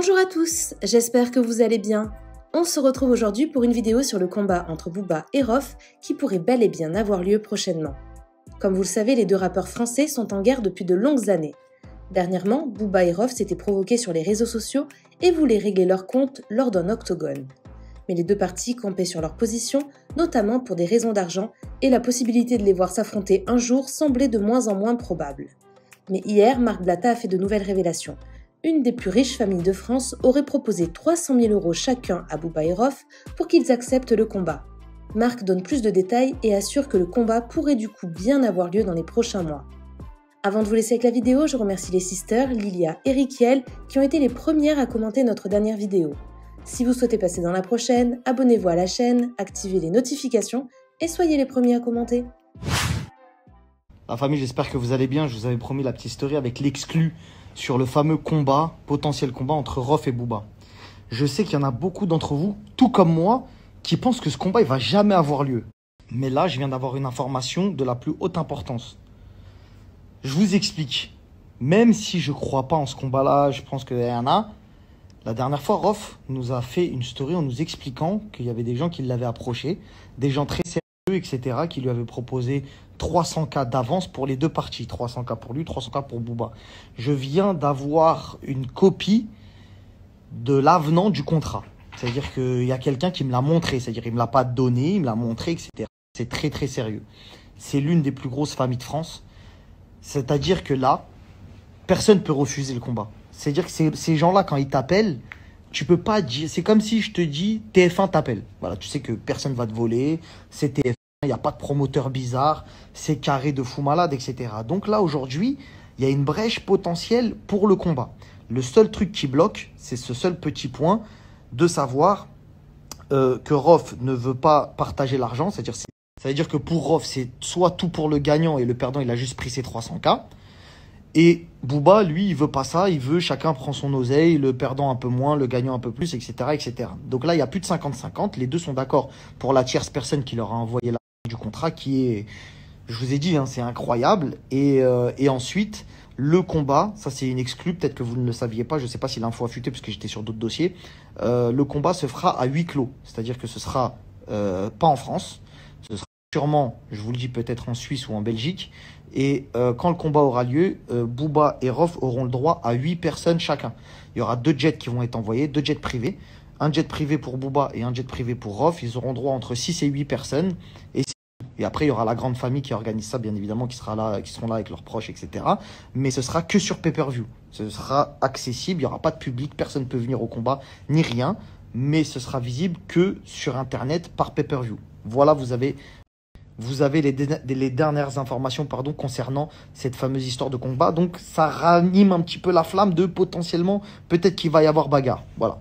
Bonjour à tous, j'espère que vous allez bien. On se retrouve aujourd'hui pour une vidéo sur le combat entre Booba et Rof qui pourrait bel et bien avoir lieu prochainement. Comme vous le savez, les deux rappeurs français sont en guerre depuis de longues années. Dernièrement, Booba et Rof s'étaient provoqués sur les réseaux sociaux et voulaient régler leur compte lors d'un octogone. Mais les deux parties campaient sur leur position, notamment pour des raisons d'argent, et la possibilité de les voir s'affronter un jour semblait de moins en moins probable. Mais hier, Marc Blatta a fait de nouvelles révélations. Une des plus riches familles de France aurait proposé 300 000 € chacun à Booba et Rof pour qu'ils acceptent le combat. Marc donne plus de détails et assure que le combat pourrait du coup bien avoir lieu dans les prochains mois. Avant de vous laisser avec la vidéo, je remercie les sisters Lilia et Rikiel qui ont été les premières à commenter notre dernière vidéo. Si vous souhaitez passer dans la prochaine, abonnez-vous à la chaîne, activez les notifications et soyez les premiers à commenter. La famille, j'espère que vous allez bien. Je vous avais promis la petite story avec l'exclu sur le fameux combat, potentiel combat entre Rof et Booba. Je sais qu'il y en a beaucoup d'entre vous, tout comme moi, qui pensent que ce combat, il va jamais avoir lieu. Mais là, je viens d'avoir une information de la plus haute importance. Je vous explique. Même si je crois pas en ce combat-là, je pense qu'il y en a. La dernière fois, Rof nous a fait une story en nous expliquant qu'il y avait des gens qui l'avaient approché, des gens très sérieux, etc., qui lui avaient proposé 300K d'avance pour les deux parties. 300K pour lui, 300K pour Booba. Je viens d'avoir une copie de l'avenant du contrat. C'est-à-dire qu'il y a quelqu'un qui me l'a montré. C'est-à-dire qu'il ne me l'a pas donné, il me l'a montré, etc. C'est très, très sérieux. C'est l'une des plus grosses familles de France. C'est-à-dire que là, personne ne peut refuser le combat. C'est-à-dire que ces gens-là, quand ils t'appellent, tu peux pas dire... C'est comme si je te dis TF1 t'appelle. Voilà, tu sais que personne va te voler, c'est TF1, il n'y a pas de promoteur bizarre, c'est carré de fou malade, etc. Donc là, aujourd'hui, il y a une brèche potentielle pour le combat. Le seul truc qui bloque, c'est ce seul petit point de savoir que Rof ne veut pas partager l'argent. C'est-à-dire que pour Rof, c'est soit tout pour le gagnant et le perdant, il a juste pris ses 300K. Et Booba, lui, il veut pas ça, il veut chacun prend son oseille, le perdant un peu moins, le gagnant un peu plus, etc. etc. Donc là, il y a plus de 50-50, les deux sont d'accord pour la tierce personne qui leur a envoyé l'argent du contrat, qui est, je vous ai dit, hein, c'est incroyable. Et ensuite, le combat, ça c'est une exclue, peut-être que vous ne le saviez pas, je sais pas si l'info a fuité parce que j'étais sur d'autres dossiers. Le combat se fera à huis clos, c'est-à-dire que ce sera pas en France, ce sera sûrement, je vous le dis, peut-être en Suisse ou en Belgique. Et quand le combat aura lieu, Booba et Rof auront le droit à 8 personnes chacun. Il y aura 2 jets qui vont être envoyés, 2 jets privés. Un jet privé pour Booba et un jet privé pour Rof. Ils auront droit entre 6 et 8 personnes. Et après, il y aura la grande famille qui organise ça, bien évidemment, qui seront là avec leurs proches, etc. Mais ce sera que sur pay-per-view. Ce sera accessible, il n'y aura pas de public, personne ne peut venir au combat, ni rien. Mais ce sera visible que sur Internet par pay-per-view. Voilà, vous avez les dernières informations concernant cette fameuse histoire de combat. Donc, ça ranime un petit peu la flamme de potentiellement, peut-être qu'il va y avoir bagarre. Voilà.